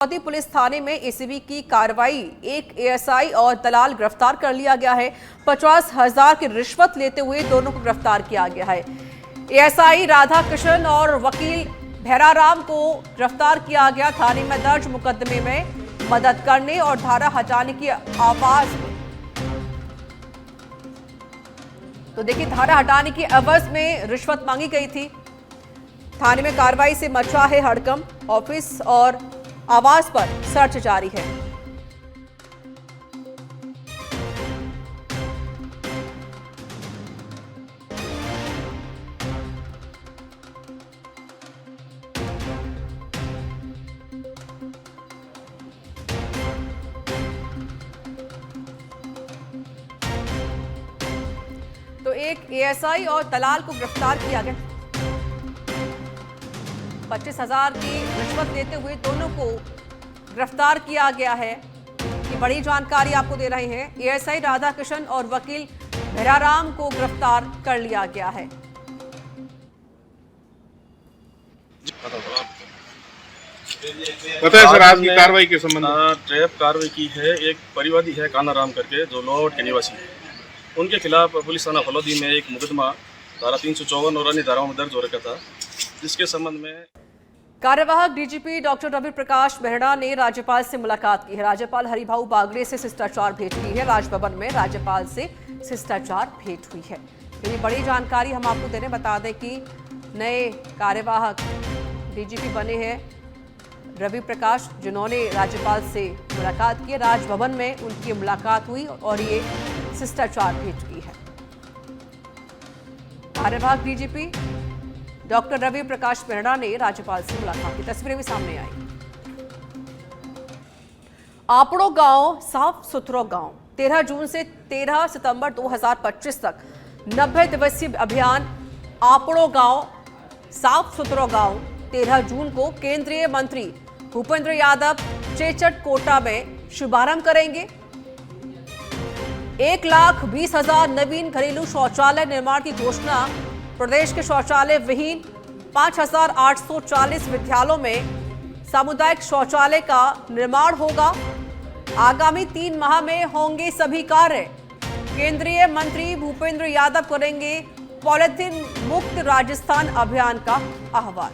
Police थाने में ACB की कार्रवाई, एक एएसआई और दलाल गिरफ्तार कर लिया गया है। 50,000 की रिश्वत लेते हुए दोनों को गिरफ्तार किया गया है। एएसआई राधा कृष्ण और वकील भैराराम को गिरफ्तार किया गया। थाने में दर्ज मुकदमे में मदद करने और धारा हटाने की आवाज में, तो देखिए, धारा हटाने की एवज में रिश्वत मांगी गई थी। थाने में कार्रवाई से मचा है हड़कंप। ऑफिस और आवास पर सर्च जारी है। तो एक एएसआई और दलाल को गिरफ्तार किया गया। 25,000 की रिश्वत लेते हुए दोनों को गिरफ्तार किया गया है। ये बड़ी जानकारी आपको दे रहे हैं। एएसआई राधा कृष्ण और वकील भैराराम को गिरफ्तार कर लिया गया है। पता है सर, आज की कार्रवाई के संबंध में ट्रैप कार्रवाई की है। एक परिवादी है कानाराम करके, जो लोहावट के निवासी है। उनके खिलाफ पुलिस थाना फलौदी में एक मुकदमा धारा 354 और अन्य धाराओं में दर्ज हो रखा था, जिसके संबंध में कार्यवाहक डीजीपी डॉक्टर रवि प्रकाश मेहरा ने राज्यपाल से मुलाकात की है। राज्यपाल हरिभाऊ बागड़े से शिष्टाचार भेंट की है। राजभवन में राज्यपाल से शिष्टाचार भेंट हुई है। तो ये बड़ी जानकारी हम आपको देने बता दें कि नए कार्यवाहक डीजीपी बने हैं रवि प्रकाश, जिन्होंने राज्यपाल से मुलाकात की। राजभवन में उनकी मुलाकात हुई और ये शिष्टाचार भेंट की है। कार्यवाहक डीजीपी डॉक्टर रवि प्रकाश मेहरा ने राज्यपाल से मुलाकात की। तस्वीरें भी सामने आई। आपड़ो गांव साफ सुथरा गांव 13 जून से 13 सितंबर 2025 तक 90 दिवसीय अभियान आपड़ो गांव साफ सुथरा गांव 13 जून को केंद्रीय मंत्री भूपेंद्र यादव चेचट कोटा में शुभारंभ करेंगे। 1,20,000 नवीन घरेलू शौचालय निर्माण की घोषणा। प्रदेश के शौचालय विहीन 5,840 विद्यालयों में सामुदायिक शौचालय का निर्माण होगा। आगामी 3 माह में होंगे सभी कार्य। केंद्रीय मंत्री भूपेंद्र यादव करेंगे पॉलिथीन मुक्त राजस्थान अभियान का आह्वान।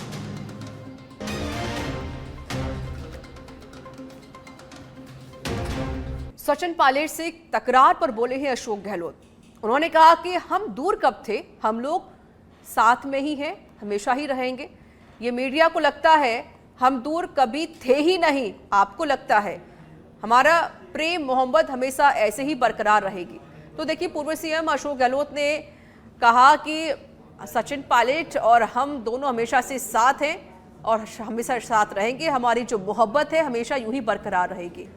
सचिन पायलट से तकरार पर बोले हैं अशोक गहलोत। उन्होंने कहा कि हम दूर कब थे, हम लोग साथ में ही हैं, हमेशा ही रहेंगे। ये मीडिया को लगता है हम दूर कभी थे ही नहीं, आपको लगता है। हमारा प्रेम मोहब्बत हमेशा ऐसे ही बरकरार रहेगी। तो देखिए, पूर्व सीएम अशोक गहलोत ने कहा कि सचिन पायलट और हम दोनों हमेशा से साथ हैं और हमेशा साथ रहेंगे। हमारी जो मोहब्बत है हमेशा यूं ही बरकरार रहेगी।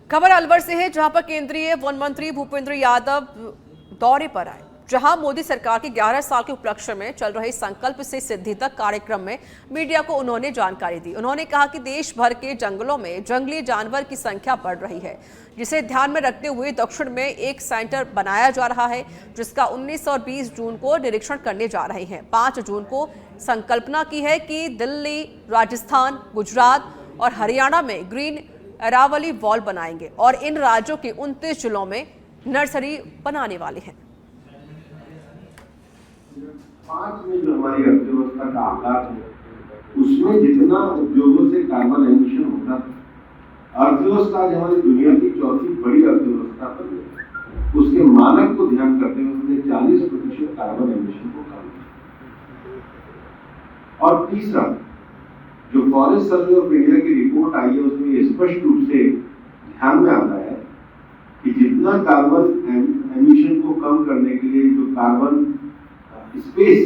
खबर अलवर से है, जहां पर केंद्रीय वन मंत्री भूपेंद्र यादव दौरे पर आए। जहां मोदी सरकार के 11 साल के उपलक्ष्य में चल रहे संकल्प से सिद्धि तक कार्यक्रम में मीडिया को उन्होंने जानकारी दी। उन्होंने कहा कि देश भर के जंगलों में जंगली जानवर की संख्या बढ़ रही है, जिसे ध्यान में रखते हुए दक्षिण में एक सेंटर बनाया जा रहा है, जिसका 19 और 20 जून को निरीक्षण करने जा रहे हैं। 5 जून को संकल्पना की है कि दिल्ली, राजस्थान, गुजरात और हरियाणा में ग्रीन अरावली वॉल बनाएंगे और इन राज्यों के 29 जिलों में नर्सरी बनाने वाले हैं। 5 में जो हमारी अर्थव्यवस्था का आकार है, उसमें जितना उद्योगों से कार्बन एमिशन होता है, अर्थव्यवस्था आज हमारी दुनिया की चौथी बड़ी अर्थव्यवस्था पर है। उसके मानक को ध्यान करते हुए उसने 40% कार्बन एमिशन को कम किया। और तीसरा, जो फॉरेस्ट सर्वे ऑफ इंडिया की रिपोर्ट आई है, उसमें ये स्पष्ट रूप से ध्यान में आता है कि जितना कार्बन एमिशन को कम करने के लिए जो कार्बन स्पेस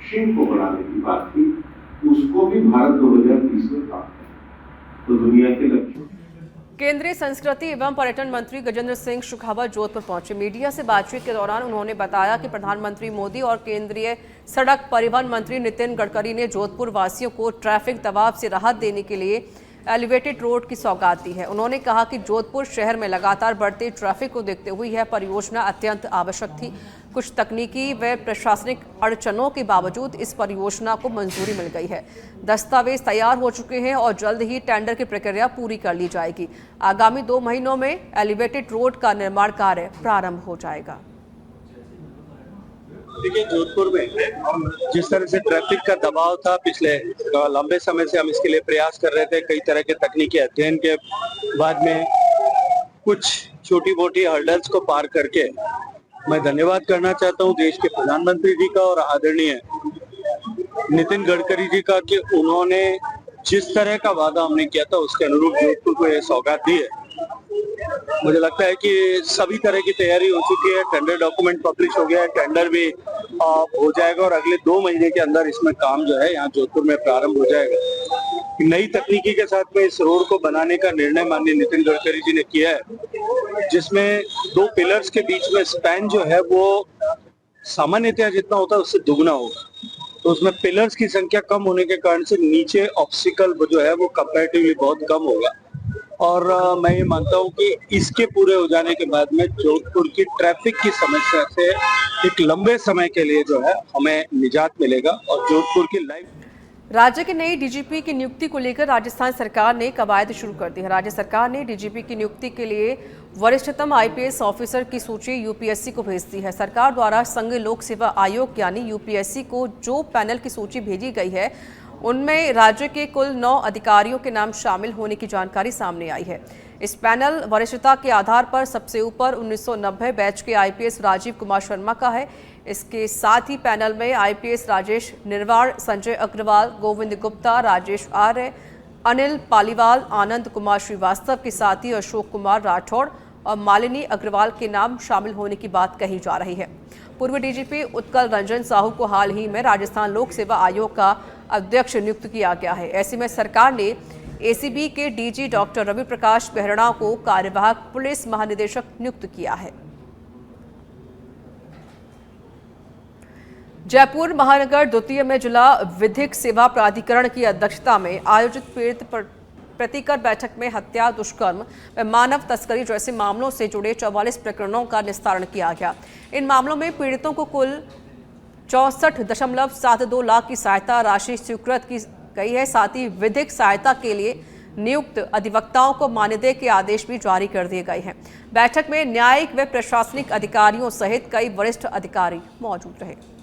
श्रिंक को बढ़ाने की बात थी, उसको भी भारत 2030 में प्राप्त है। तो दुनिया के लक्ष्य। केंद्रीय संस्कृति एवं पर्यटन मंत्री गजेंद्र सिंह शेखावत जोधपुर पहुंचे। मीडिया से बातचीत के दौरान उन्होंने बताया कि प्रधानमंत्री मोदी और केंद्रीय सड़क परिवहन मंत्री नितिन गडकरी ने जोधपुर वासियों को ट्रैफिक दबाव से राहत देने के लिए एलिवेटेड रोड की सौगात दी है। उन्होंने कहा कि जोधपुर शहर में लगातार बढ़ते ट्रैफिक को देखते हुए यह परियोजना अत्यंत आवश्यक थी। कुछ तकनीकी व प्रशासनिक अड़चनों के बावजूद इस परियोजना को मंजूरी मिल गई है। दस्तावेज तैयार हो चुके हैं और जल्द ही टेंडर की प्रक्रिया पूरी कर ली जाएगी। आगामी 2 महीनों में एलिवेटेड रोड का निर्माण कार्य प्रारंभ हो जाएगा। देखिए, जोधपुर में जिस तरह से ट्रैफिक का दबाव था पिछले लंबे समय से हम इसके लिए प्रयास कर रहे थे। कई तरह के तकनीकी अध्ययन के बाद में कुछ छोटी मोटी हर्डल्स को पार करके मैं धन्यवाद करना चाहता हूं देश के प्रधानमंत्री जी का और आदरणीय नितिन गडकरी जी का कि उन्होंने जिस तरह का वादा हमने किया था उसके अनुरूप जोधपुर को यह सौगात दी है। मुझे लगता है कि सभी तरह की तैयारी हो चुकी है। टेंडर डॉक्यूमेंट पब्लिश हो गया है, टेंडर भी हो जाएगा और अगले 2 महीने के अंदर इसमें काम जो है यहाँ जोधपुर में प्रारंभ हो जाएगा। नई तकनीकी के साथ में इस रोड को बनाने का निर्णय माननीय नितिन गडकरी जी ने किया है, जिसमें 2 पिलर्स के बीच में स्पैन जो है वो सामान्यतः जितना होता है उससे दुगना होगा। तो उसमें पिलर्स की संख्या कम होने के कारण से नीचे ऑब्स्टिकल जो है वो कंपैरेटिवली बहुत कम होगा। और मैं ये मानता हूँ कि इसके पूरे हो जाने के बाद में जोधपुर की ट्रैफिक की समस्या से एक लंबे समय के लिए जो है हमें निजात मिलेगा और जोधपुर की लाइफ। राज्य के नई डीजीपी की नियुक्ति को लेकर राजस्थान सरकार ने कवायद शुरू कर दी है। राज्य सरकार ने डीजीपी की नियुक्ति के लिए वरिष्ठतम आईपीएस ऑफिसर की सूची यूपीएससी को भेज दी है। सरकार द्वारा संघ लोक सेवा आयोग यानी यूपीएससी को जो पैनल की सूची भेजी गई है उनमें राज्य के कुल 9 अधिकारियों के नाम शामिल होने की जानकारी सामने आई है। इस पैनल वरिष्ठता के आधार पर सबसे ऊपर 1990 बैच के आईपीएस राजीव कुमार शर्मा का है। इसके साथ ही पैनल में आईपीएस राजेश निर्वाण, संजय अग्रवाल, गोविंद गुप्ता, राजेश आर्य, अनिल पालीवाल, आनंद कुमार श्रीवास्तव के साथ ही अशोक कुमार राठौड़ और मालिनी अग्रवाल के नाम शामिल होने की बात कही जा रही है। पूर्व डीजीपी उत्कल रंजन साहू को हाल ही में राजस्थान लोक सेवा आयोग का अध्यक्ष नियुक्त किया गया है। ऐसे में सरकार ने एसीबी के डीजी डॉक्टर रवि प्रकाश बेहरा को कार्यवाहक पुलिस महानिदेशक नियुक्त किया है। जयपुर महानगर द्वितीय में जिला विधिक सेवा प्राधिकरण की अध्यक्षता में आयोजित पीड़ित प्रतिकर बैठक में हत्या, दुष्कर्म व मानव तस्करी जैसे मामलों से जुड़े 44 प्रकरणों का निस्तारण किया गया। इन मामलों में पीड़ितों को कुल 64.72 लाख की सहायता राशि स्वीकृत की गई है। साथ ही विधिक सहायता के लिए नियुक्त अधिवक्ताओं को मानदेय के आदेश भी जारी कर दिए गए हैं। बैठक में न्यायिक व प्रशासनिक अधिकारियों सहित कई वरिष्ठ अधिकारी मौजूद रहे।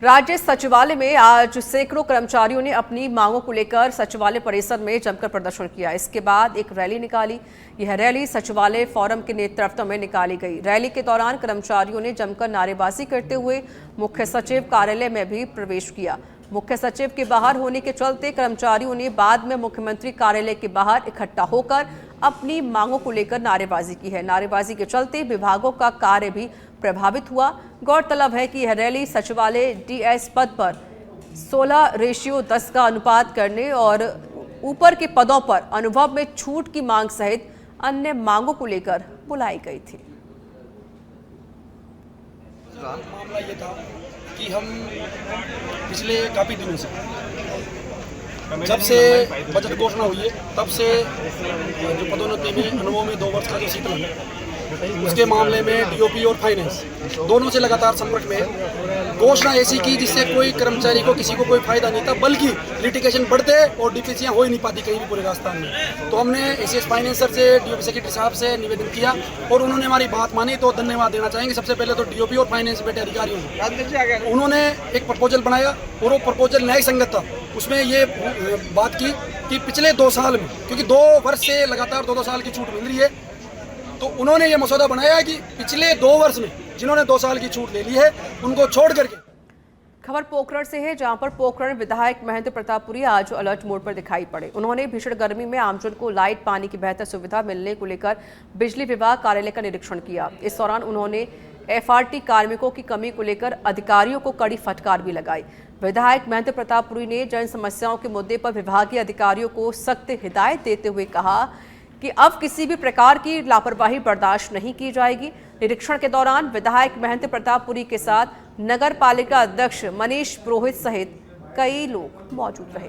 राज्य सचिवालय में आज सैकड़ों कर्मचारियों ने अपनी मांगों को लेकर सचिवालय परिसर में जमकर प्रदर्शन किया। इसके बाद एक रैली निकाली। यह रैली सचिवालय फोरम के नेतृत्व में निकाली गई। रैली के दौरान कर्मचारियों ने जमकर नारेबाजी करते हुए मुख्य सचिव कार्यालय में भी प्रवेश किया। मुख्य सचिव के बाहर होने के चलते कर्मचारियों ने बाद में मुख्यमंत्री कार्यालय के बाहर इकट्ठा होकर अपनी मांगों को लेकर नारेबाजी की है। नारेबाजी के चलते विभागों का कार्य भी प्रभावित हुआ। गौरतलब है कि यह रैली सचिवालय डीएस पद पर 16:10 का अनुपात करने और ऊपर के पदों पर अनुभव में छूट की मांग सहित अन्य मांगों को लेकर बुलाई गई थी। मामला ये था कि हम पिछले काफी दिनों से जब से बजट घोषणा हुई है तब से जो पदोन्नति में अनुभव में 2 वर्ष का जो शीतल है उसके मामले में डीओपी और फाइनेंस दोनों से लगातार संपर्क में घोषणा ऐसी की जिससे कोई कर्मचारी को किसी को कोई फायदा नहीं था, बल्कि लिटिगेशन बढ़ते और डीपीसीयां हो ही नहीं पाती कहीं भी पूरे राजस्थान में। तो हमने एसीएस फाइनेंस सर से, डीओपी सेक्रेटरी साहब से निवेदन किया और उन्होंने हमारी बात मानी। तो धन्यवाद देना चाहेंगे सबसे पहले तो डीओपी और फाइनेंस बैठे अधिकारियों को। उन्होंने एक प्रपोजल बनाया और वो प्रपोजल न्याय संगत था। उसमें ये बात की कि पिछले 2 साल में, क्योंकि 2 वर्ष से लगातार 2-2 साल की छूट मिल रही है, तो उन्होंने ये मसौदा बनाया कि पिछले 2 वर्ष में जिन्होंने 2 साल की छूट ले ली है उनको छोड़ करके। खबर पोखरण से है, जहां पर पोखरण विधायक महेंद्र प्रतापपुरी आज अलर्ट मोड पर दिखाई पड़े। उन्होंने भीषण गर्मी में आमजन को लाइट, पानी की बेहतर सुविधा मिलने को लेकर बिजली विभाग कार्यालय का निरीक्षण किया। इस दौरान उन्होंने एफआरटी कार्मिकों की कमी को लेकर अधिकारियों को कड़ी फटकार भी लगाई। विधायक महेंद्र प्रतापपुरी ने जन समस्याओं के मुद्दे पर विभागीय अधिकारियों को सख्त हिदायत देते हुए कहा कि अब किसी भी प्रकार की लापरवाही बर्दाश्त नहीं की जाएगी। निरीक्षण के दौरान विधायक महेंद्र प्रतापपुरी के साथ नगर पालिका अध्यक्ष मनीष पुरोहित सहित कई लोग मौजूद रहे।